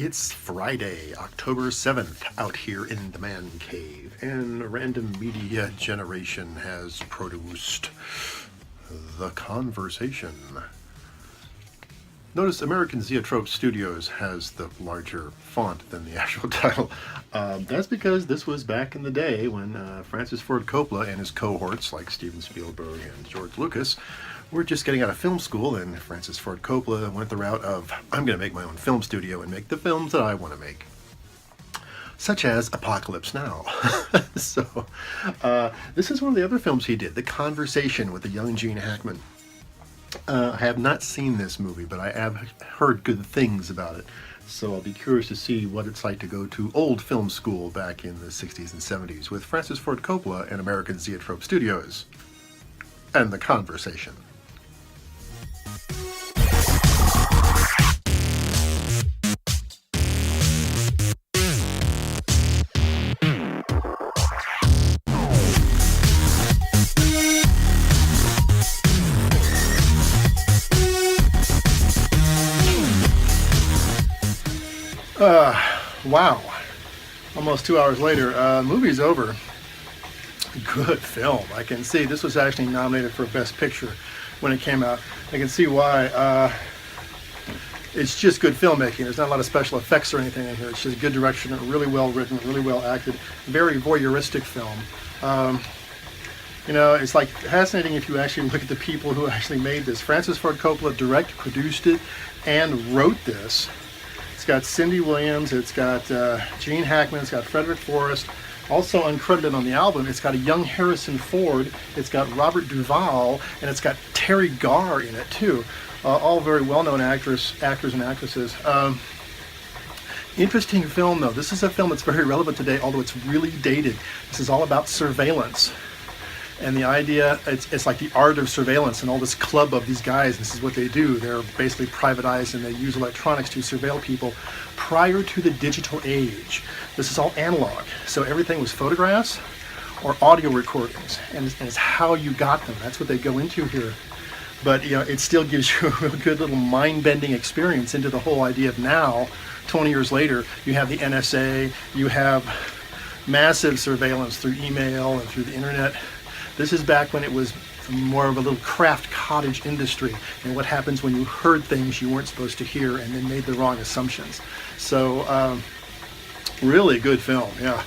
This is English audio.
It's Friday, October 7th, out here in the man cave, and Random Media Generation has produced The Conversation. Notice American Zoetrope Studios has the larger font than the actual title. That's because this was back in the day when Francis Ford Coppola and his cohorts, like Steven Spielberg and George Lucas, were just getting out of film school, and Francis Ford Coppola went the route of, I'm going to make my own film studio and make the films that I want to make. Such as Apocalypse Now. So, this is one of the other films he did, The Conversation with the young Gene Hackman. I have not seen this movie, but I have heard good things about it. So I'll be curious to see what it's like to go to old film school back in the 60s and 70s with Francis Ford Coppola and American Zoetrope Studios. And The Conversation. Wow. Almost 2 hours later. Movie's over. Good film. I can see this was actually nominated for Best Picture when it came out. I can see why. It's just good filmmaking. There's not a lot of special effects or anything in here. It's just good direction, really well written, really well acted. Very voyeuristic film. It's like fascinating if you actually look at the people who actually made this. Francis Ford Coppola directed, produced it, and wrote this. It's got Cindy Williams, it's got Gene Hackman, it's got Frederick Forrest. Also uncredited on the album, it's got a young Harrison Ford, it's got Robert Duvall, and it's got Terry Garr in it too. All very well-known actors and actresses. Interesting film though. This is a film that's very relevant today, although it's really dated. This is all about surveillance. And the idea, it's like the art of surveillance, and all this club of these guys, this is what they do. They're basically private eyes, and they use electronics to surveil people prior to the digital age. This is all analog, so everything was photographs or audio recordings, and it's how you got them. That's what they go into here. But it still gives you a real good little mind-bending experience into the whole idea of now, 20 years later, you have the NSA, you have massive surveillance through email and through the internet. This is back when it was more of a little craft cottage industry, and what happens when you heard things you weren't supposed to hear and then made the wrong assumptions. So, really good film, yeah.